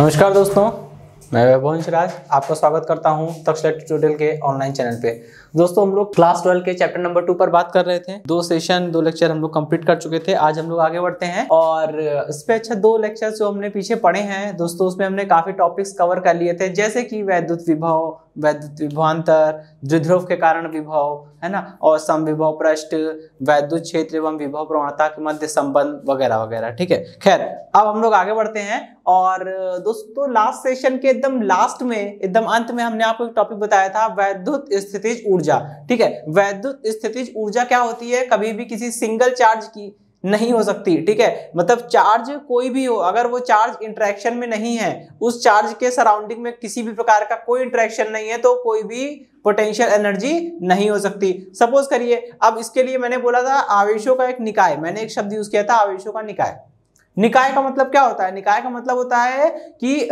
नमस्कार दोस्तों, मैं वैभव राज आपका स्वागत करता हूं तक्षशिला ट्यूटोरियल के ऑनलाइन चैनल पे। दोस्तों हम लोग क्लास 12 के चैप्टर नंबर 2 पर बात कर रहे थे। 2 लेक्चर हम लोग कंप्लीट कर चुके थे। आज हम लोग आगे बढ़ते हैं और इस पे 2 लेक्चर्स जो हमने पीछे पढ़े हैं दोस्तों, उसमें हमने काफी टॉपिक्स कवर कर लिए थे, जैसे कि वैद्युत विभव, वैद्युत विभवांतर, द्विध्रुव के कारण विभव, है ना, और समविभव पृष्ठ, वैद्युत क्षेत्र एवं विभव प्रवणता के मध्य संबंध वगैरह वगैरह। ठीक है, खैर अब हम लोग आगे बढ़ते हैं। और दोस्तों लास्ट सेशन के एकदम लास्ट में, एकदम अंत में हमने आपको एक टॉपिक बताया था, वैद्युत स्थितिज ऊर्जा। ठीक है, वैद्युत स्थितिज ऊर्जा क्या होती है? कभी भी किसी सिंगल चार्ज की नहीं हो सकती। ठीक है, मतलब चार्ज कोई भी हो, अगर वो चार्ज इंटरेक्शन में नहीं है, उस चार्ज के सराउंडिंग में किसी भी प्रकार का कोई इंटरेक्शन नहीं है, तो कोई भी पोटेंशियल एनर्जी नहीं हो सकती। सपोज करिए, अब इसके लिए मैंने बोला था आवेशों का एक निकाय, मैंने एक शब्द यूज किया था आवेशों का निकाय। निकाय का मतलब क्या होता है? निकाय का मतलब होता है कि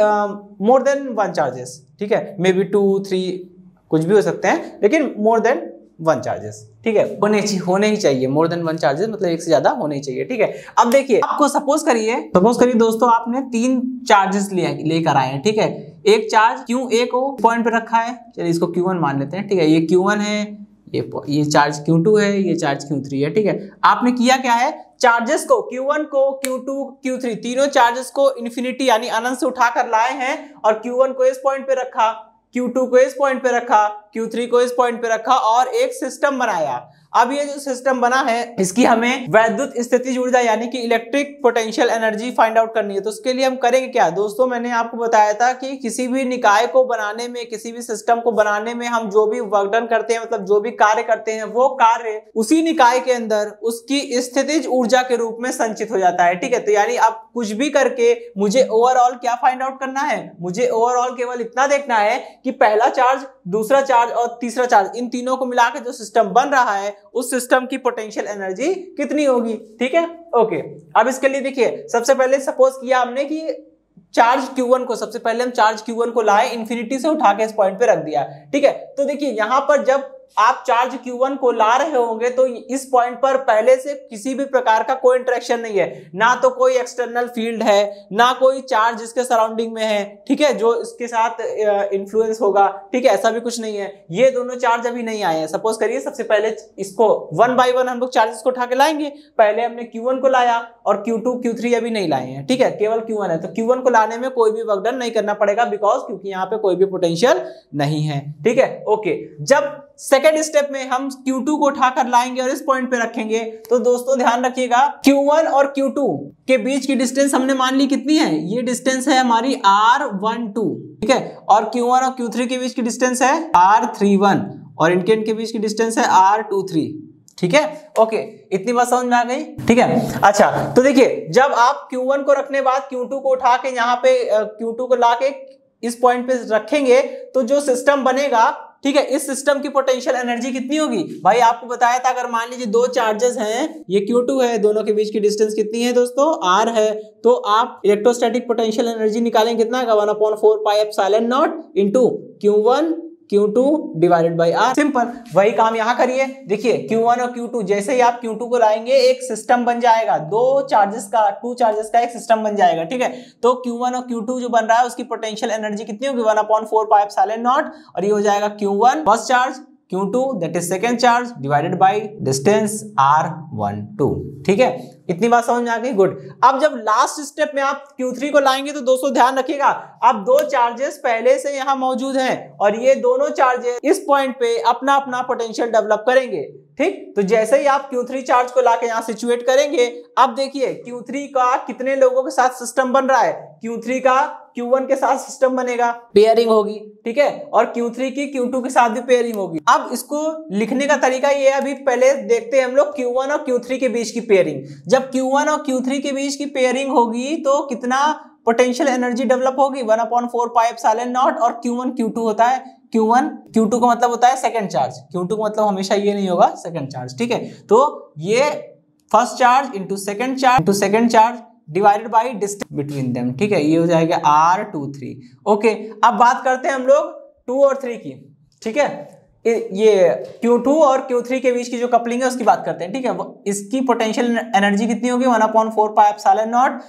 मोर देन वन चार्जेस। ठीक है, मे बी 2, 3 कुछ भी हो सकते हैं, लेकिन मोर देन वन चार्जेस। ठीक है, होने ही चाहिए। मोर देन वन चार्जेस मतलब एक से ज्यादा होने ही चाहिए। ठीक है, अब देखिए आपको सपोज करिए दोस्तों, आपने 3 चार्जेस लेकर आए हैं। ठीक है, एक चार्ज Q1 को पॉइंट पे रखा है, चलिए इसको Q1 मान लेते हैं। ठीक है, ये Q1 है, ये चार्ज Q2 है, ये चार्ज Q3 है। ठीक है, आपने किया क्या है, चार्जेस को Q1 को Q2 Q3 तीनों चार्जेस को इन्फिनिटी यानी अनंत से उठाकर लाए हैं और Q1 को इस पॉइंट पे रखा, Q2 को इस पॉइंट पे रखा, Q3 को इस पॉइंट पे रखा और एक सिस्टम बनाया। अब ये जो सिस्टम बना है, इसकी हमें वैद्युत स्थितिज ऊर्जा यानी कि electric potential energy find out करनी है। तो उसके लिए हम करेंगे क्या दोस्तों, मैंने आपको बताया था कि किसी भी निकाय को बनाने में, किसी भी सिस्टम को बनाने में हम जो भी वर्क डन करते हैं, मतलब जो भी कार्य करते हैं, वो कार्य उसी निकाय के अंदर उसकी स्थितिज ऊर्जा के रूप में संचित हो जाता है। ठीक है, तो यानी आप कुछ भी करके मुझे ओवरऑल क्या फाइंड आउट करना है, मुझे ओवरऑल केवल इतना देखना है कि पहला चार्ज, दूसरा चार्ज और तीसरा चार्ज, इन तीनों को मिलाकर जो सिस्टम बन रहा है, उस सिस्टम की पोटेंशियल एनर्जी कितनी होगी। ठीक है, ओके। अब इसके लिए देखिए, सबसे पहले सपोज किया हमने कि चार्ज Q1 को, सबसे पहले हम चार्ज Q1 को लाए, इन्फिनिटी से उठा के इस पॉइंट पे रख दिया। ठीक है, तो देखिए यहां पर जब आप चार्ज Q1 को ला रहे होंगे तो इस पॉइंट पर पहले से किसी भी प्रकार का कोई इंटरेक्शन नहीं है, ना तो कोई एक्सटर्नल फील्ड है, ना कोई चार्ज इसके सराउंडिंग में है। ठीक है, जो इसके साथ इन्फ्लुएंस होगा। ठीक है, ऐसा भी कुछ नहीं है, ये दोनों चार्ज अभी नहीं आए हैं। सपोज करिए सबसे पहले इसको 1 बाय 1 हम लोग चार्जेस को उठा के लाएंगे। पहले हमने Q1 को लाया और Q2 Q3 अभी नहीं लाए हैं। ठीक है, केवल Q1 है, तो Q1 को लाने में कोई भी वर्क डन नहीं करना पड़ेगा, बिकॉज क्योंकि यहाँ पे कोई भी पोटेंशियल नहीं है। ठीक है, ओके। जब सेकेंड स्टेप में हम Q2 को उठाकर लाएंगे और इस पॉइंट पे रखेंगे, तो दोस्तों ध्यान रखिएगा Q1 और Q2 के बीच की डिस्टेंस हमने मान ली कितनी है, ये डिस्टेंस है हमारी R12। ठीक है, और Q1 और Q3 के बीच की डिस्टेंस है R31 और इनके के बीच की डिस्टेंस है R23। ठीक है, ओके, इतनी बात समझ में आ गई। ठीक है, अच्छा तो देखिए जब आप Q1 को रखने बाद Q2 को उठा के यहाँ पे Q2 को ला के इस पॉइंट पे रखेंगे, तो जो सिस्टम बनेगा, ठीक है, इस सिस्टम की पोटेंशियल एनर्जी कितनी होगी भाई? आपको बताया था, अगर मान लीजिए 2 चार्जेस हैं, ये Q2 है, दोनों के बीच की डिस्टेंस कितनी है दोस्तों, R है, तो आप इलेक्ट्रोस्टैटिक पोटेंशियल एनर्जी निकालेंगे कितना का 1/4 pi epsilon not into Q1 Q2 divided by R। Simple, वही काम यहां करिए। देखिए Q1 और Q2, जैसे ही आप Q2 को लाएंगे एक सिस्टम बन जाएगा, 2 चार्जेस का एक सिस्टम बन जाएगा। ठीक है, तो Q1 और Q2 जो बन रहा है उसकी पोटेंशियल एनर्जी कितनी होगी 1/4 पाई एप्सिलॉन नॉट, और ये हो जाएगा Q1 first charge, Q2 that is second charge divided by distance R12। ठीक है, इतनी बात समझ में आ गई, गुड। अब जब लास्ट स्टेप में आप Q3 को लाएंगे तो दोस्तों ध्यान रखिएगा, अब 2 चार्जेस पहले से यहां मौजूद हैं और ये दोनों चार्जेस इस पॉइंट पे अपना अपना पोटेंशियल डेवलप करेंगे। ठीक, तो जैसे ही आप Q3 चार्ज को लाके यहां सिचुएट करेंगे, अब देखिए Q3 का कितने लोगों के साथ सिस्टम बन रहा है, Q3 का Q1 के साथ सिस्टम बनेगा, पेयरिंग होगी। ठीक है, और Q3 की Q2 के साथ भी पेयरिंग होगी। अब इसको लिखने का तरीका ये है, अभी पहले देखते हैं हम लोग Q1 और Q3 के बीच की पेयरिंग। जब Q1 और Q3 के बीच की पेयरिंग होगी तो कितना पोटेंशियल एनर्जी डेवलप होगी 1/4 पाई एप्सिलॉन नॉट, और Q1 Q2 होता है, Q1 Q2 का मतलब होता है सेकंड चार्ज, Q2 का मतलब हमेशा ये नहीं होगा, सेकंड चार्ज। ठीक है, तो ये first charge into second charge divided by distance between them. ठीक है, ये हो जाएगा R23। ओके, अब बात करते हैं हम लोग 2 और 3 की। ठीक है, ये Q2 और Q3 के बीच की जो कपलिंग है उसकी बात करते हैं। ठीक है, इसकी पोटेंशियल एनर्जी कितनी होगी 1/4 pi epsilon not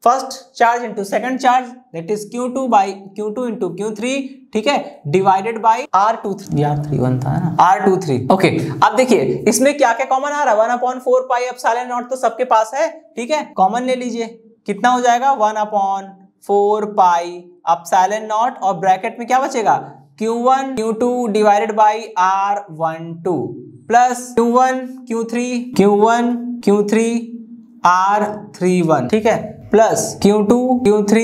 first charge into second charge, that is Q2 by Q2 into Q3, ठीक है, डिवाइडेड बाई R23, R31 था ना, R23। ओके, अब देखिए इसमें क्या क्या कॉमन आ रहा है, 1/4 पाई एप्सिलॉन नॉट तो सबके पास है, ठीक है, कॉमन ले लीजिए, कितना हो जाएगा 1/4 पाई एप्सिलॉन नॉट, और ब्रैकेट में क्या बचेगा Q1 Q2 divided by R12 plus Q1 Q3 R31, ठीक है, प्लस Q2 Q3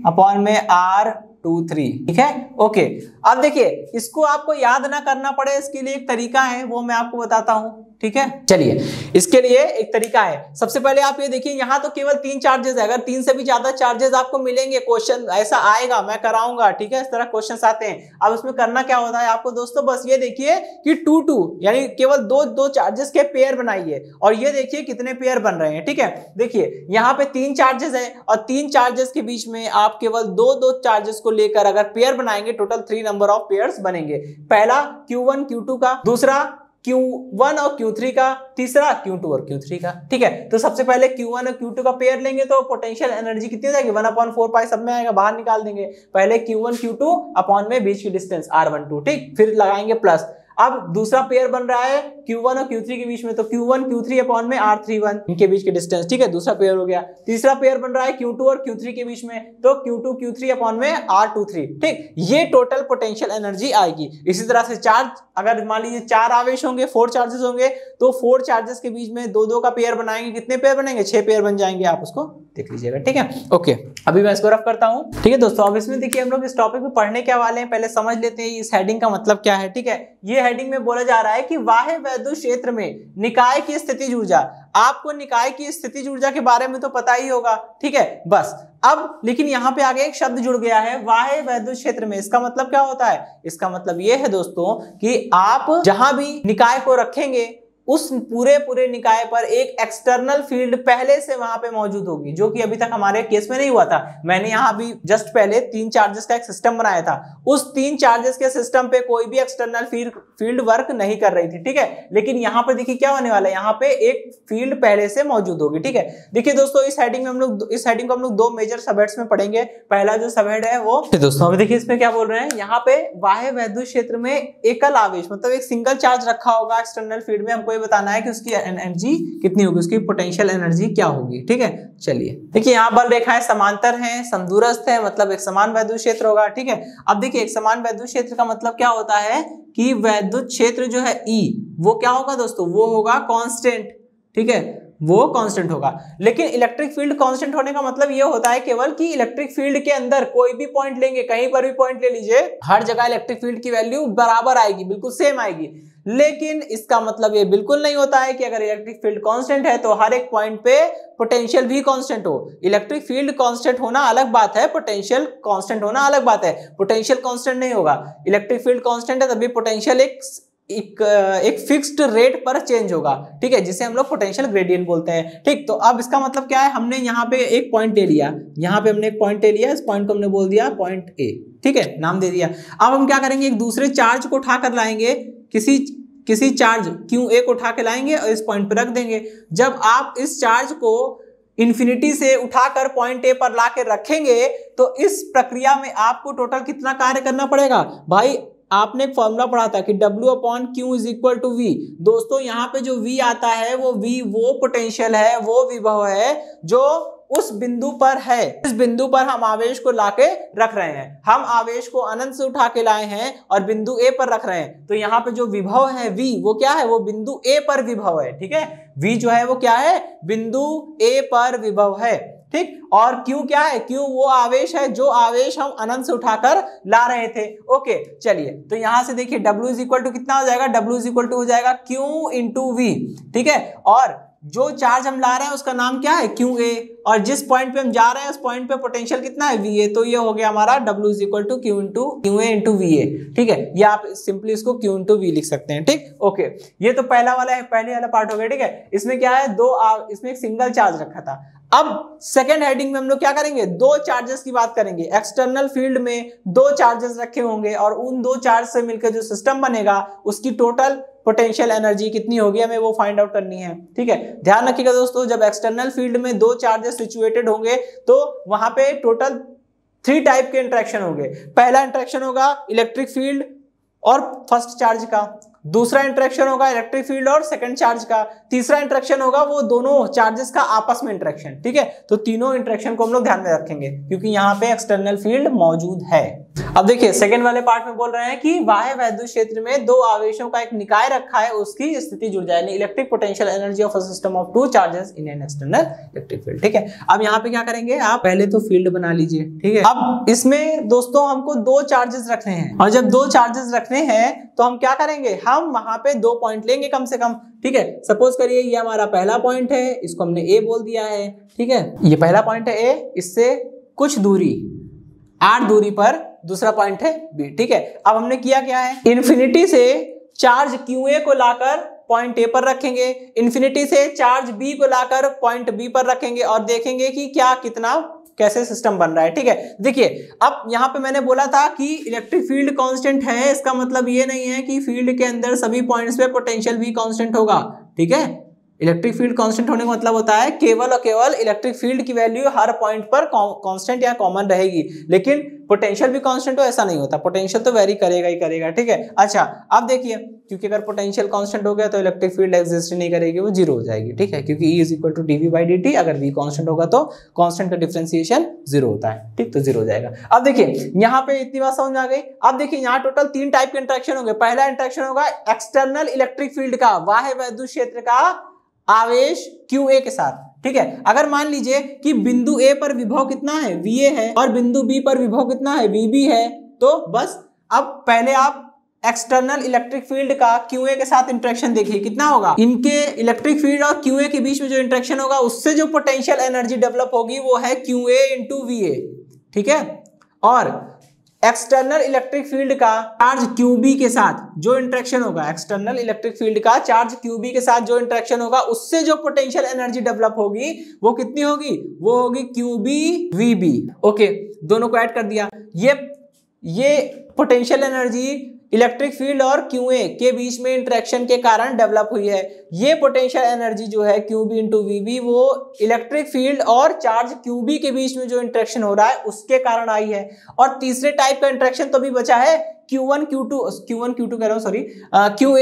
अपॉन में R23, ठीक है। ओके, अब देखिए इसको आपको याद ना करना पड़े इसके लिए एक तरीका है, वो मैं आपको बताता हूं, ठीक है। चलिए इसके लिए एक तरीका है, सबसे पहले आप ये देखिए यहाँ तो केवल 3 चार्जेस है, अगर 3 से भी ज्यादा चार्जेस आपको मिलेंगे, क्वेश्चन ऐसा आएगा, मैं कराऊंगा, ठीक है, इस तरह क्वेश्चंस आते हैं। अब इसमें करना क्या होता है आपको दोस्तों, बस ये देखिए कि 2 यानी केवल दो चार्जेस के पेयर बनाइए, और ये देखिए कितने पेयर बन रहे हैं, ठीक है। देखिए यहाँ पे 3 चार्जेस है, और 3 चार्जेस के बीच में आप केवल दो चार्जेस को लेकर अगर पेयर बनाएंगे, टोटल 3 नंबर ऑफ पेयर्स बनेंगे। पहला Q1 Q2 का, दूसरा Q1 और Q3 का, तीसरा Q2 और Q3 का, ठीक है। तो सबसे पहले Q1 और Q2 का पेयर लेंगे तो पोटेंशियल एनर्जी कितनी हो जाएगी, 1/4 पाई सब में आएगा, बाहर निकाल देंगे। पहले Q1 Q2 अपॉन में बीच की डिस्टेंस R12, ठीक, फिर लगाएंगे प्लस। अब दूसरा पेयर बन रहा है Q1 और Q3 के बीच में, तो Q1 Q3 अपॉन में R31 इनके बीच की डिस्टेंस, ठीक है, दूसरा पेयर हो गया। तीसरा पेयर बन रहा है Q2 और Q3 के बीच में, तो Q2 Q3 अपॉन में R23, ठीक, ये टोटल पोटेंशियल एनर्जी आएगी। इसी तरह से चार्ज, अगर मान लीजिए 4 आवेश होंगे, 4 चार्जेस होंगे, तो 4 चार्जेस के बीच में दो का पेयर बनाएंगे, कितने पेयर बनेंगे, 6 पेयर बन जाएंगे, आप उसको देख लीजिएगा, ठीक है। ओके, अभी मैं इसको रफ करता हूं, ठीक है दोस्तों। अब इसमें देखिए हम लोग इस टॉपिक में पढ़ने क्या वाले हैं, पहले समझ लेते हैं इस हेडिंग का मतलब क्या है, ठीक है। ये हेडिंग में बोला जा रहा है कि बाह्य वैद्युत क्षेत्र में निकाय की स्थितिज ऊर्जा, आपको निकाय की स्थितिज ऊर्जा के बारे में तो पता ही होगा, ठीक है, बस। अब लेकिन यहां पे आगे एक शब्द जुड़ गया है, बाह्य वैद्युत क्षेत्र में, इसका मतलब क्या होता है, इसका मतलब यह है दोस्तों कि आप जहां भी निकाय को रखेंगे उस पूरे निकाय पर एक एक्सटर्नल फील्ड पहले से वहां पे मौजूद होगी, जो कि अभी तक हमारे केस में नहीं हुआ था। मैंने यहां भी जस्ट पहले 3 चार्जेस का एक सिस्टम बनाया था, उस 3 चार्जेस के सिस्टम पे कोई भी एक्सटर्नल फील्ड वर्क नहीं कर रही थी, ठीक है। लेकिन यहाँ पे देखिए क्या होने वाला है, यहाँ पे एक फील्ड पहले से मौजूद होगी, ठीक है। देखिए दोस्तों इस हेडिंग को हम लोग 2 मेजर सबहेड्स में पढ़ेंगे। पहला जो सबहेड है वो दोस्तों, अभी देखिए इसमें क्या बोल रहे हैं, यहाँ पे बाह्य वैद्युत क्षेत्र में एकल आवेश मतलब एक सिंगल चार्ज रखा होगा एक्सटर्नल फील्ड में, हमको बताना है कि उसकी एनर्जी कितनी होगी, उसकी पोटेंशियल एनर्जी क्या होगी, ठीक है। चलिए देखिए यहाँ बल रेखाएं समांतर हैं, समदूरस्थ है, मतलब एक समान वैद्युत क्षेत्र होगा, ठीक है। अब देखिए एक समान वैद्युत क्षेत्र का मतलब क्या होता है कि वैद्युत क्षेत्र जो है E वो क्या होगा दोस्तों, वो होगा कांस्टेंट, ठीक है, वो कांस्टेंट होगा। लेकिन इलेक्ट्रिक फील्ड कांस्टेंट होने का मतलब ये होता है केवल कि इलेक्ट्रिक फील्ड के अंदर कोई भी पॉइंट लेंगे, कहीं पर भी पॉइंट ले लीजिए, हर जगह इलेक्ट्रिक फील्ड की वैल्यू बराबर आएगी, बिल्कुल सेम आएगी। लेकिन इसका मतलब ये बिल्कुल नहीं होता है कि अगर इलेक्ट्रिक फील्ड कांस्टेंट है तो हर एक पॉइंट पे पोटेंशियल भी कांस्टेंट हो। इलेक्ट्रिक फील्ड कांस्टेंट होना अलग बात है, पोटेंशियल कांस्टेंट होना अलग बात है। पोटेंशियल कांस्टेंट नहीं होगा, इलेक्ट्रिक फील्ड कांस्टेंट है तभी पोटेंशियल एक फिक्स्ड रेट पर चेंज होगा, ठीक है, जिसे हम लोग पोटेंशियल ग्रेडियंट बोलते हैं, ठीक। तो अब इसका मतलब क्या है, हमने यहाँ पे एक पॉइंट ले लिया, यहाँ पे हमने एक पॉइंट ले लिया, इस पॉइंट को हमने बोल दिया पॉइंट ए, ठीक है, नाम दे दिया। अब हम क्या करेंगे, एक दूसरे चार्ज को उठा कर लाएंगे, किसी चार्ज QA को उठा के लाएंगे और इस पॉइंट पर रख देंगे। जब आप इस चार्ज को इन्फिनिटी से उठाकर पॉइंट ए पर ला के रखेंगे तो इस प्रक्रिया में आपको टोटल कितना कार्य करना पड़ेगा भाई, आपने एक फॉर्मूला पढ़ा था कि W/Q is equal to V। दोस्तों यहाँ पे जो V आता है वो V वो पोटेंशियल है, वो विभव है जो उस बिंदु पर है। इस बिंदु पर हम आवेश को लाके रख रहे हैं, हम आवेश को अनंत से उठा के लाए हैं और बिंदु ए पर रख रहे हैं। तो यहाँ पे जो विभव है V वो क्या है, वो बिंदु ए पर विभव है, ठीक है। V जो है वो क्या है, बिंदु ए पर विभव है, ठीक। और Q क्या है, Q वो आवेश है जो आवेश हम अनंत से उठाकर ला रहे थे। ओके चलिए, तो यहां से देखिए W इज इक्वल टू कितना हो जाएगा, W इज इक्वल टू हो जाएगा Q इंटू V, ठीक है। और जो चार्ज हम ला रहे हैं उसका नाम क्या है, QA, और जिस पॉइंट पे हम जा रहे हैं उस पॉइंट पे पोटेंशियल कितना है, VA। तो ये हो गया हमारा W is equal to QA into VA, ठीक है। ये आप सिंपली इसको Q इंटू V लिख सकते हैं, ठीक। ओके, ये तो पहले वाला पार्ट हो गया, ठीक है। इसमें क्या है, इसमें एक सिंगल चार्ज रखा था। अब सेकेंड हेडिंग में हम लोग क्या करेंगे, 2 चार्जेस की बात करेंगे। एक्सटर्नल फील्ड में 2 चार्जेस रखे होंगे और उन 2 चार्ज से मिलकर जो सिस्टम बनेगा उसकी टोटल पोटेंशियल एनर्जी कितनी होगी हमें वो फाइंड आउट करनी है। ठीक है, ध्यान रखिएगा दोस्तों, जब एक्सटर्नल फील्ड में दो चार्जेस सिचुएटेड होंगे तो वहां पे टोटल 3 टाइप के इंटरेक्शन होंगे। पहला इंटरेक्शन होगा इलेक्ट्रिक फील्ड और फर्स्ट चार्ज का, दूसरा इंटरेक्शन होगा इलेक्ट्रिक फील्ड और सेकंड चार्ज का, तीसरा इंटरेक्शन होगा वो दोनों चार्जेस का आपस में इंटरेक्शन। ठीक है, तो तीनों इंटरेक्शन को हम लोग ध्यान में रखेंगे क्योंकि यहाँ पे एक्सटर्नल फील्ड मौजूद है। अब देखिए सेकंड वाले पार्ट में बोल रहे हैं कि बाह्य वैद्युत क्षेत्र में दो आवेशों का एक निकाय रखा है, उसकी स्थिति जुड़ जाए, electric potential energy of a system of 2 charges in an external electric field. ठीक है, अब यहाँ पे क्या करेंगे, आप पहले तो फील्ड बना लीजिए। ठीक है, अब इसमें दोस्तों हमको 2 चार्जेस रखने हैं और जब 2 चार्जेस रखने हैं तो हम क्या करेंगे, हम वहां पे 2 पॉइंट लेंगे कम से कम। ठीक है, सपोज करिए ये हमारा पहला पॉइंट है, इसको हमने ए बोल दिया है। ठीक है, ये पहला पॉइंट है ए, इससे कुछ दूरी r दूरी पर दूसरा पॉइंट है बी। ठीक है, अब हमने किया क्या है, इन्फिनिटी से चार्ज QA को लाकर पॉइंट ए पर रखेंगे, इन्फिनिटी से चार्ज बी को लाकर पॉइंट बी पर रखेंगे और देखेंगे कि क्या कितना कैसे सिस्टम बन रहा है। ठीक है, देखिए अब यहाँ पे मैंने बोला था कि इलेक्ट्रिक फील्ड कांस्टेंट है, इसका मतलब ये नहीं है कि फील्ड के अंदर सभी पॉइंट्स पे पोटेंशियल भी कांस्टेंट होगा। ठीक है, इलेक्ट्रिक फील्ड कांस्टेंट होने का मतलब होता है केवल और केवल इलेक्ट्रिक फील्ड की वैल्यू हर पॉइंट पर कांस्टेंट या कॉमन रहेगी, लेकिन पोटेंशियल भी कांस्टेंट हो ऐसा नहीं होता, पोटेंशियल तो वेरी करेगा ही करेगा। ठीक है, अच्छा अब देखिए, क्योंकि अगर पोटेंशियल कांस्टेंट हो गया तो इलेक्ट्रिक फील्ड एग्जिस्ट नहीं करेगी, वो जीरो हो जाएगी। ठीक है, क्योंकि E = dV/dt, अगर V कांस्टेंट होगा तो कांस्टेंट का डिफरेंशिएशन जीरो होता है। ठीक, तो जीरो हो जाएगा। अब देखिए यहाँ पे इतनी बात समझ आ गई। अब देखिए यहाँ टोटल 3 टाइप के इंटरेक्शन होंगे। पहला इंटरेक्शन होगा एक्सटर्नल इलेक्ट्रिक फील्ड का, बाह्य वैद्युत क्षेत्र का आवेश QA के साथ। ठीक है, अगर मान लीजिए कि बिंदु A पर विभव कितना है, VA है, और बिंदु B पर विभव कितना है, VB है, तो बस अब पहले आप एक्सटर्नल इलेक्ट्रिक फील्ड का QA के साथ इंटरेक्शन देखिए कितना होगा। इनके इलेक्ट्रिक फील्ड और QA के बीच में जो इंटरेक्शन होगा उससे जो पोटेंशियल एनर्जी डेवलप होगी वो है QA × VA। ठीक है, और एक्सटर्नल इलेक्ट्रिक फील्ड का चार्ज QB के साथ जो इंटरेक्शन होगा, एक्सटर्नल इलेक्ट्रिक फील्ड का चार्ज QB के साथ जो इंटरेक्शन होगा उससे जो पोटेंशियल एनर्जी डेवलप होगी वो कितनी होगी, वो होगी QB VB। ओके, दोनों को ऐड कर दिया। ये पोटेंशियल एनर्जी इलेक्ट्रिक फील्ड और QA के बीच में इंटरेक्शन के कारण डेवलप हुई है। ये पोटेंशियल एनर्जी जो है QB × VB वो इलेक्ट्रिक फील्ड और चार्ज QB के बीच में जो इंटरेक्शन हो रहा है उसके कारण आई है। और तीसरे टाइप का इंटरेक्शन तो भी बचा है QA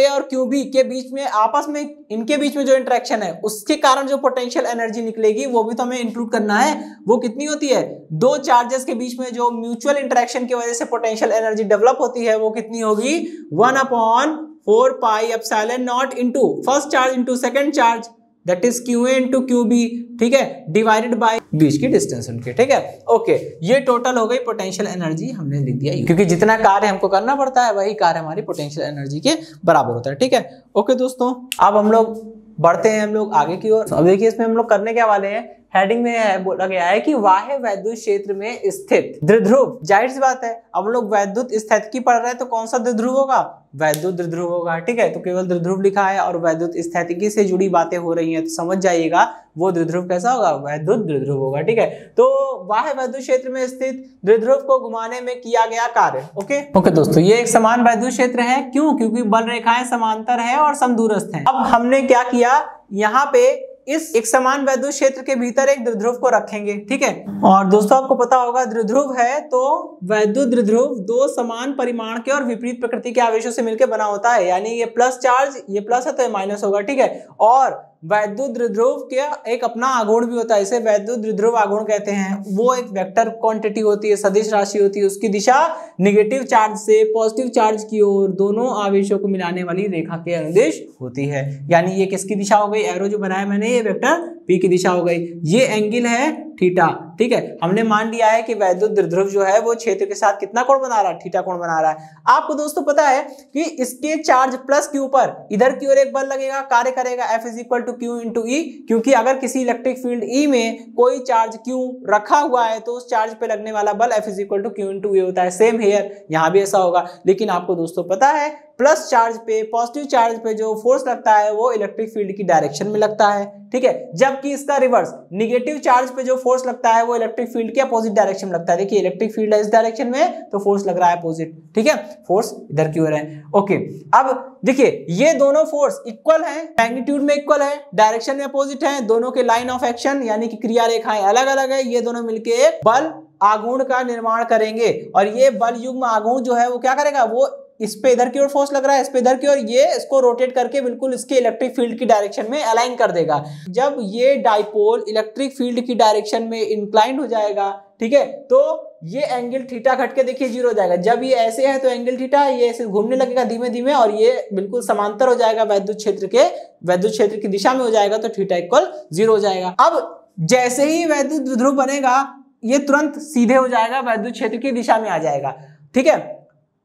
और QB के बीच में आपस में इनके बीच में जो इंटरेक्शन है उसके कारण जो पोटेंशियल एनर्जी निकलेगी वो भी तो हमें इंक्लूड करना है। वो कितनी होती है, 2 चार्जेस के बीच में जो म्यूचुअल इंटरेक्शन की वजह से पोटेंशियल एनर्जी डेवलप होती है वो कितनी होगी, 1/4πε0 into first charge into second charge, that is QA × QB। ठीक है, डिवाइडेड बाय बीच की डिस्टेंस उनके। ठीक है, ओके, ये टोटल हो गई पोटेंशियल एनर्जी, हमने लिख दिया क्योंकि जितना कार्य हमको करना पड़ता है वही कार्य हमारी पोटेंशियल एनर्जी के बराबर होता है। ठीक है, ओके दोस्तों, अब हम लोग बढ़ते हैं हम लोग आगे की ओर। अब देखिए इसमें हम लोग करने क्या वाले हैं, हेडिंग में बोला गया है कि बाह्य वैद्युत क्षेत्र में स्थित द्विध्रुव, जाहिर सी बात है अब लोग वैद्युत स्थितिकी पढ़ रहे हैं तो कौन सा द्विध्रुव होगा, वैद्युत द्विध्रुव होगा। ठीक है, तो केवल द्विध्रुव लिखा है और वैद्युत स्थितिकी से जुड़ी बातें हो रही हैं तो समझ जाइएगा वो द्विध्रुव कैसा होगा, वैद्युत द्विध्रुव होगा। ठीक है, तो बाह्य वैद्युत क्षेत्र में स्थित द्विध्रुव को घुमाने में किया गया कार्य। ओके दोस्तों, ये एक समान वैद्युत क्षेत्र है, क्यों, क्योंकि बल रेखाएं समांतर है और समदूरस्थ हैं। अब हमने क्या किया, यहाँ पे इस एक समान वैद्युत क्षेत्र के भीतर एक द्विध्रुव को रखेंगे। ठीक है, और दोस्तों आपको पता होगा द्विध्रुव है तो वैद्युत द्विध्रुव 2 समान परिमाण के और विपरीत प्रकृति के आवेशों से मिलकर बना होता है, यानी ये प्लस चार्ज, ये प्लस है तो ये माइनस होगा। ठीक है, और वैद्युत द्विध्रुव के एक अपना आघूर्ण भी होता है, इसे वैद्युत द्विध्रुव आघूर्ण कहते हैं। वो एक वेक्टर क्वांटिटी होती है, सदिश राशि होती है, उसकी दिशा नेगेटिव चार्ज से पॉजिटिव चार्ज की ओर दोनों आवेशों को मिलाने वाली रेखा के अनुदिश होती है। यानी ये किसकी दिशा हो गई, एरो जो बनाया मैंने ये वेक्टर P की दिशा हो गई, ये एंगल है थीटा। ठीक है, हमने मान लिया है कि वैद्युत द्विध्रुव जो है वो क्षेत्र के साथ कितना कोण बना रहा है, थीटा कोण बना रहा है। आपको दोस्तों पता है कि इसके चार्ज प्लस Q पर इधर की ओर एक बल लगेगा, कार्य करेगा F = Q × E, क्योंकि अगर किसी इलेक्ट्रिक फील्ड E में कोई चार्ज Q रखा हुआ है तो उस चार्ज पे लगने वाला बल F = Q × E होता है। सेम हेयर यहाँ भी ऐसा होगा। लेकिन आपको दोस्तों पता है प्लस चार्ज पे, पॉजिटिव चार्ज पे जो फोर्स लगता है वो इलेक्ट्रिक फील्ड की डायरेक्शन में लगता है, ठीक है। जबकि इसका रिवर्स, निगेटिव चार्ज पे जो फोर्स लगता है वो इलेक्ट्रिक फील्ड के अपोजिट डायरेक्शन में लगता है। देखिए इलेक्ट्रिक फील्ड है इस डायरेक्शन में तो फोर्स लग रहा है अपोजिट, ठीक है, फोर्स इधर की ओर है। ओके, अब देखिए ये दोनों फोर्स इक्वल है, मैग्नीट्यूड में इक्वल है, डायरेक्शन में अपोजिट है, दोनों के लाइन ऑफ एक्शन यानी कि क्रिया रेखाएं अलग अलग है, ये दोनों मिलके एक बल आघूर्ण का निर्माण करेंगे। और ये बल युग्म आघूर्ण जो है वो क्या करेगा, वो इस पे इधर की ओर फोर्स लग रहा है, इस पे इधर की ओर, ये इसको रोटेट करके बिल्कुल इसके इलेक्ट्रिक फील्ड की डायरेक्शन में अलाइन कर देगा। जब ये डाइपोल इलेक्ट्रिक फील्ड की डायरेक्शन में इंक्लाइंड हो जाएगा, ठीक है, तो ये एंगल थीटा घट के देखिए 0 हो जाएगा। जब ये ऐसे है तो एंगल थीटा ये ऐसे घूमने लगेगा धीमे धीमे और ये बिल्कुल समांतर हो जाएगा वैद्युत क्षेत्र की दिशा में हो जाएगा, तो थीटा इक्वल 0 हो जाएगा। अब जैसे ही वैद्युत द्विध्रुव बनेगा ये तुरंत सीधे हो जाएगा, वैद्युत क्षेत्र की दिशा में आ जाएगा, ठीक है।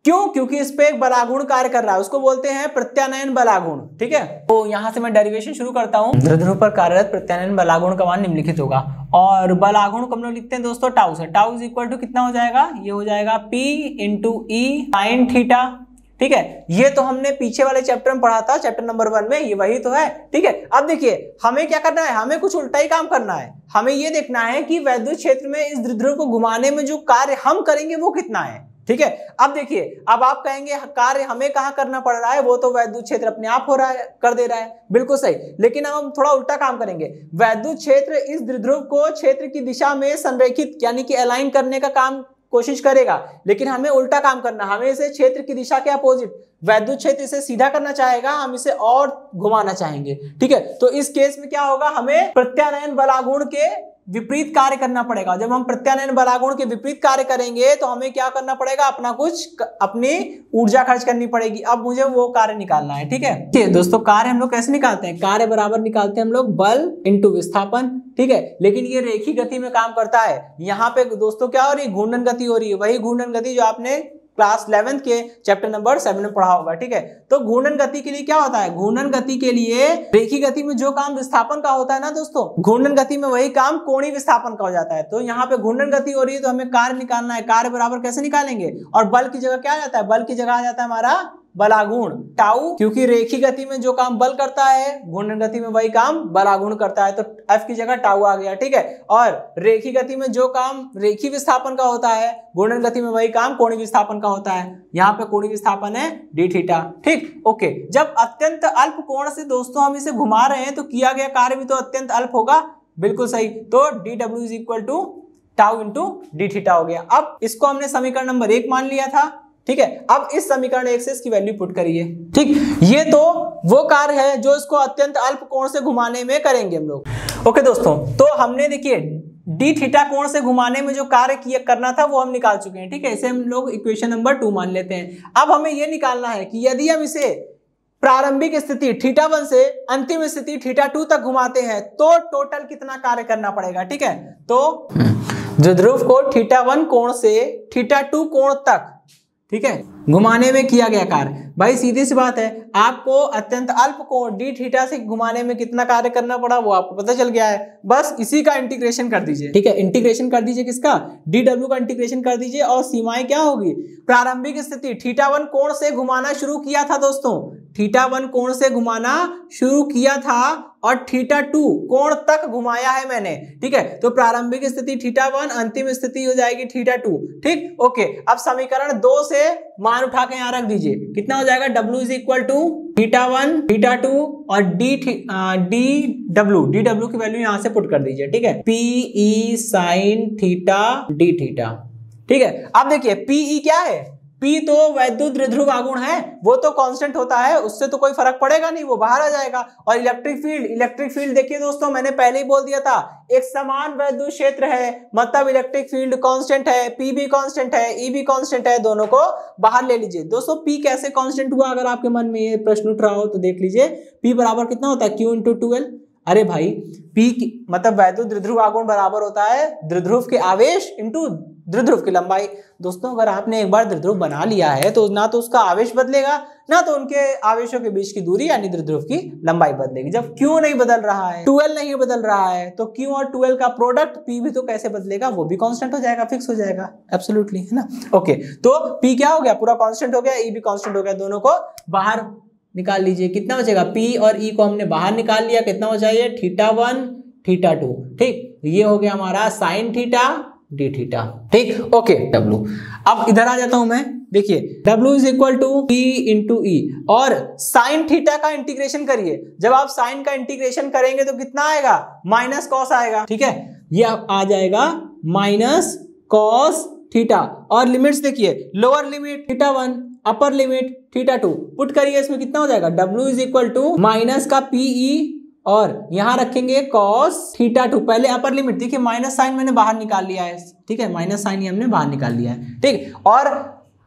क्यों? क्योंकि इस पे एक बलाघूर्ण कार्य कर रहा है, उसको बोलते हैं प्रत्यानयन बलाघूर्ण, ठीक है। तो यहां से मैं डेरिवेशन शुरू करता हूं। द्विध्रुव पर कार्यरत प्रत्यानयन बलाघूर्ण का मान निम्नलिखित होगा और बलाघूर्ण को हम लोग लिखते हैं दोस्तों टाउ से। टाउ इज इक्वल टू कितना हो जाएगा, ये हो जाएगा P इंटू ई साइन थीटा, ठीक है। ये तो हमने पीछे वाले चैप्टर में पढ़ा था, चैप्टर नंबर 1 में, ये वही तो है, ठीक है। अब देखिए हमें क्या करना है, हमें कुछ उल्टा ही काम करना है। हमें ये देखना है कि वैद्युत क्षेत्र में इस द्विध्रुव को घुमाने में जो कार्य हम करेंगे वो कितना है, ठीक है। अब देखिए, अब आप कहेंगे कार्य हमें कहाँ करना पड़ रहा है, वो तो वैद्युत क्षेत्र अपने आप हो रहा है, कर दे रहा है, बिल्कुल सही। लेकिन अब हम थोड़ा उल्टा काम करेंगे। वैद्युत क्षेत्र इस द्विध्रुव को क्षेत्र की दिशा में संरेखित यानी कि अलाइन करने का काम कोशिश करेगा, लेकिन हमें उल्टा काम करना, हमें इसे क्षेत्र की दिशा के अपोजिट, वैद्युत क्षेत्र इसे सीधा करना चाहेगा, हम इसे और घुमाना चाहेंगे, ठीक है। तो इस केस में क्या होगा, हमें प्रत्यानयन बलाघूर्ण के विपरीत कार्य करना पड़ेगा। जब हम प्रत्यानयन बलाघूर्ण के विपरीत कार्य करेंगे तो हमें क्या करना पड़ेगा, अपनी ऊर्जा खर्च करनी पड़ेगी। अब मुझे वो कार्य निकालना है, ठीक है। दोस्तों कार्य हम लोग कैसे निकालते हैं, कार्य बराबर निकालते हैं हम लोग बल इंटू विस्थापन, ठीक है। लेकिन ये रेखी गति में काम करता है। यहाँ पे दोस्तों क्या हो रही है, घूर्णन गति हो रही है, वही घूर्णन गति जो आपने क्लास 11th के चैप्टर नंबर 7 में पढ़ा होगा, ठीक है। तो घूर्णन गति के लिए क्या होता है, घूर्णन गति के लिए रेखी गति में जो काम विस्थापन का होता है ना दोस्तों, घूर्णन गति में वही काम कोणीय विस्थापन का हो जाता है। तो यहाँ पे घूर्णन गति हो रही है तो हमें कार्य निकालना है। कार्य बराबर कैसे निकालेंगे, और बल की जगह क्या आ जाता है, बल की जगह आ जाता है हमारा बलाघूर्ण टाउ, क्योंकि रेखी गति में जो काम बल करता है घूर्णन गति में वही काम बलाघूर्ण करता है, तो F की जगह टाउ आ गया, ठीक है। और रेखी गति में जो काम रेखी विस्थापन का होता है घूर्णन गति में वही काम कोणीय विस्थापन का होता है। यहाँ पे कोणीय विस्थापन है d थीटा, ठीक, ओके। जब अत्यंत अल्प कोण से दोस्तों हम इसे घुमा रहे हैं तो किया गया कार्य भी तो अत्यंत अल्प होगा, बिल्कुल सही। तो dw is equal to tau into d theta हो गया। अब इसको हमने समीकरण नंबर 1 मान लिया था, ठीक है। अब इस समीकरण 1 से इसकी वैल्यू पुट करिए, ठीक। ये तो वो कार्य है जो इसको अत्यंत अल्प कोण से घुमाने में करेंगे हम लोग। ओके दोस्तों, तो हमने देखिए डी थीटा कोण से घुमाने में जो कार्य करना था वो हम निकाल चुके हैं, ठीक है। इसे हम लोग इक्वेशन नंबर 2 मान लेते हैं। अब हमें ये निकालना है कि यदि हम इसे प्रारंभिक स्थिति θ1 से अंतिम स्थिति θ2 तक घुमाते हैं तो टोटल कितना कार्य करना पड़ेगा, ठीक है। तो द्विध्रुव को θ1 कोण से θ2 कोण तक, ठीक है, घुमाने में किया गया कार्य, भाई सीधी सी बात है, आपको अत्यंत अल्प कोण d थीटा से घुमाने में कितना कार्य करना पड़ा वो आपको पता चल गया है। बस इसी का इंटीग्रेशन कर दीजिए, ठीक है। इंटीग्रेशन कर दीजिए किसका, dw का इंटीग्रेशन कर दीजिए और सीमाएं क्या होगी, प्रारंभिक स्थिति θ1 कोण से घुमाना शुरू किया था दोस्तों, θ1 कोण से घुमाना शुरू किया था और θ2 कोण तक घुमाया है मैंने, ठीक है। तो प्रारंभिक स्थिति θ1, अंतिम स्थिति हो जाएगी θ2, ठीक, ओके। अब समीकरण 2 से मान उठा के यहाँ रख दीजिए, कितना हो जाएगा, W इज इक्वल टू θ1 θ2 और dw की वैल्यू यहाँ से पुट कर दीजिए, ठीक है। PE sin theta d theta, ठीक है। अब देखिए PE क्या है, P तो वैद्युत द्विध्रुव आघूर्ण है, वो तो कांस्टेंट होता है, उससे तो कोई फर्क पड़ेगा नहीं, वो बाहर आ जाएगा। और इलेक्ट्रिक फील्ड देखिए दोस्तों, मैंने पहले ही बोल दिया था, एक समान वैद्युत क्षेत्र है, मतलब इलेक्ट्रिक फील्ड कांस्टेंट है, P भी कांस्टेंट है, E भी कांस्टेंट है, दोनों को बाहर ले लीजिए। दोस्तों P कैसे कांस्टेंट हुआ, अगर आपके मन में ये प्रश्न उठ रहा हो तो देख लीजिए, P बराबर कितना होता है, Q इंटू 2L। अरे भाई P मतलब वैद्युत द्विध्रुव आघूर्ण बराबर होता है द्विध्रुव के आवेश इंटू द्विध्रुव की लंबाई। दोस्तों अगर आपने एक बार द्विध्रुव बना लिया है तो ना तो उसका आवेश बदलेगा ना तो उनके आवेशों के बीच की दूरी यानी द्विध्रुव की लंबाई बदलेगी। जब Q नहीं बदल रहा है, 2L नहीं बदल रहा है, तो Q और 2L का प्रोडक्ट P भी तो कैसे बदलेगा, वो भी कांस्टेंट हो जाएगा, फिक्स हो जाएगा, एब्सोल्युटली, है ना। ओके, तो P क्या हो गया, पूरा कांस्टेंट हो गया, E भी कांस्टेंट हो गया, दोनों को बाहर निकाल लीजिए। कितना बचेगा, P और E को हमने बाहर निकाल लिया, कितना बचा ये θ1 θ2, ठीक। ये हो गया हमारा साइन थीटा डी थीटा, ठीक। ओके, W अब इधर आ जाता हूं मैं, देखिए W is equal to P into E, और साइन थीटा का इंटीग्रेशन करिए। जब आप साइन का इंटीग्रेशन करेंगे तो कितना आएगा, माइनस कॉस आएगा, ठीक है। ये आ जाएगा माइनस कॉस थीटा, और लिमिट्स देखिए, lower limit θ1, upper limit θ2, put करिए, इसमें कितना हो जाएगा, W is equal to minus का PE और यहां रखेंगे cos θ2, पहले अपर लिमिट, देखिए माइनस साइन मैंने बाहर निकाल लिया है, ठीक है, माइनस साइन हमने बाहर निकाल लिया है, ठीक। और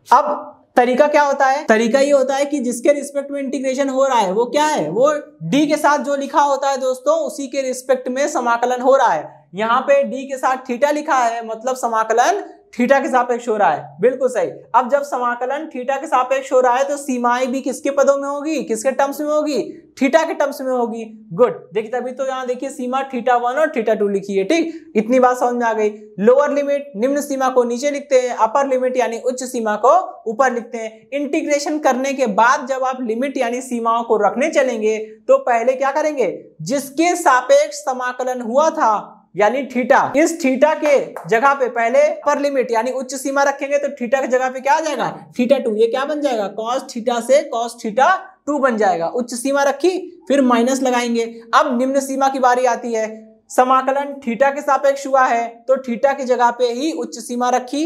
अब तरीका क्या होता है, तरीका ये होता है कि जिसके रिस्पेक्ट में इंटीग्रेशन हो रहा है वो क्या है, वो d के साथ जो लिखा होता है दोस्तों उसी के रिस्पेक्ट में समाकलन हो रहा है। यहाँ पे d के साथ थीटा लिखा है, मतलब समाकलन थीटा के सापेक्ष हो रहा है, बिल्कुल सही। अब जब समाकलन थीटा के सापेक्ष हो रहा है तो सीमाएं भी किसके पदों में होगी, किसके टर्म्स में होगी, थीटा के टर्म्स में होगी। गुड, देखिए तभी तो यहाँ देखिए सीमा θ1 और θ2 लिखी है, ठीक। इतनी बात समझ में आ गई। लोअर लिमिट, निम्न सीमा को नीचे लिखते हैं, अपर लिमिट यानी उच्च सीमा को ऊपर लिखते हैं। इंटीग्रेशन करने के बाद जब आप लिमिट यानी सीमाओं को रखने चलेंगे तो पहले क्या करेंगे, जिसके सापेक्ष समाकलन हुआ था यानी थीटा, इस थीटा के जगह पे पहले अपर लिमिट यानी उच्च सीमा रखेंगे तो थीटा की जगह पे क्या आ जाएगा, θ2, ये क्या बन जाएगा, cos थीटा से cos θ2 बन जाएगा। उच्च सीमा रखी, फिर माइनस लगाएंगे। अब निम्न सीमा की बारी आती है, समाकलन थीटा के सापेक्ष हुआ है तो थीटा की जगह पे ही उच्च सीमा रखी,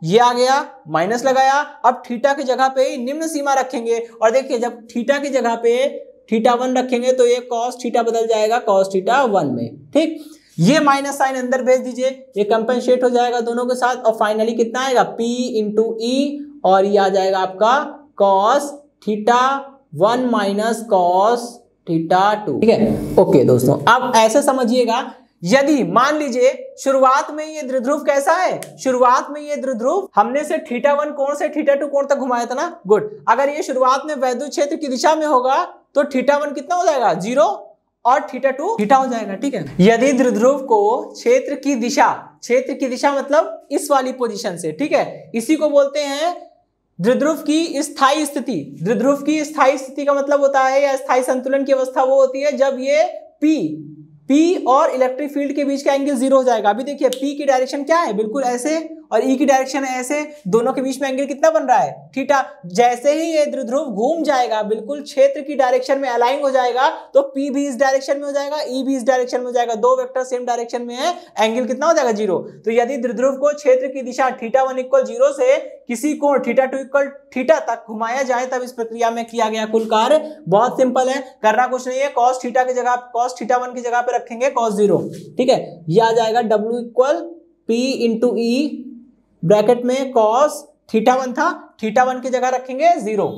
ये आ गया, माइनस लगाया। अब थीटा की जगह पे ही निम्न सीमा रखेंगे, और देखिए जब थीटा की जगह पे θ1 रखेंगे तो ये cos थीटा बदल जाएगा cos θ1 में, ठीक। ये माइनस साइन अंदर भेज दीजिए, ये कंपेंसेट हो जाएगा दोनों के साथ, और फाइनली कितना आएगा, P इंटू ई, और ये आ जाएगा आपका cos θ1 माइनस cos θ2, ठीक है। ओके दोस्तों, अब ऐसे समझिएगा, यदि मान लीजिए शुरुआत में ये द्विध्रुव कैसा है, शुरुआत में ये द्विध्रुव हमने से θ1 कोण से θ2 कोण तक घुमाया था ना, गुड। अगर ये शुरुआत में वैद्युत क्षेत्र की दिशा में होगा तो θ1 कितना हो जाएगा, 0, और θ2 थीटा हो जाएगा, ठीक है। यदि द्विध्रुव को क्षेत्र की दिशा मतलब इस वाली पोजीशन से, ठीक है, इसी को बोलते हैं द्विध्रुव की स्थायी स्थिति। द्विध्रुव की स्थायी स्थिति का मतलब होता है, या स्थायी संतुलन की अवस्था वो होती है जब ये P और इलेक्ट्रिक फील्ड के बीच का एंगल 0 हो जाएगा। अभी देखिए P की डायरेक्शन क्या है, बिल्कुल ऐसे, और E की डायरेक्शन है ऐसे, दोनों के बीच में एंगल कितना बन रहा है, थीटा। जैसे ही ये द्विध्रुव घूम जाएगा, बिल्कुल क्षेत्र की डायरेक्शन में अलाइन हो जाएगा, तो P भी इस डायरेक्शन में हो जाएगा, E भी इस डायरेक्शन में हो जाएगा, दो वेक्टर सेम डायरेक्शन में है, एंगल कितना हो जाएगा, 0। तो यदि द्विध्रुव को क्षेत्र की दिशा θ1 इक्वल 0 से किसी कोण θ2 इक्वल थीटा तक घुमाया जाए, तब इस प्रक्रिया में किया गया कुल कार्य बहुत सिंपल है, करना कुछ नहीं है, cos थीटा की जगह cos θ1 की जगह पे रखेंगे cos 0, ठीक है। ये आ जाएगा W इक्वल P इंटू ई, ब्रैकेट में cos θ1 था, θ1 की जगह रखेंगे 0,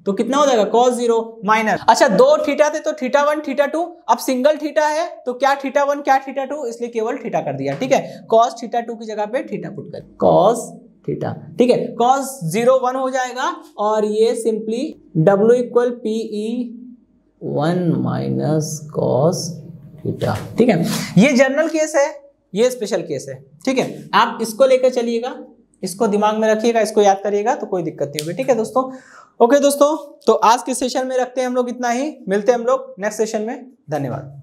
तो कितना हो जाएगा cos 0 माइनस, अच्छा दो थीटा थे तो θ1 θ2, अब सिंगल थीटा है तो क्या θ1 क्या θ2, इसलिए केवल थीटा कर दिया, ठीक है। cos θ2 की जगह पे थीटा पुट कर, cos थीटा, ठीक है। cos 0 1 हो जाएगा, और ये simply W equal PE 1 minus cos theta, ठीक है। ये जनरल केस है, ये स्पेशल केस है, ठीक है। आप इसको लेकर चलिएगा, इसको दिमाग में रखिएगा, इसको याद करिएगा तो कोई दिक्कत नहीं होगी, ठीक है दोस्तों। ओके दोस्तों, तो आज के सेशन में रखते हैं हम लोग इतना ही, मिलते हैं हम लोग नेक्स्ट सेशन में, धन्यवाद।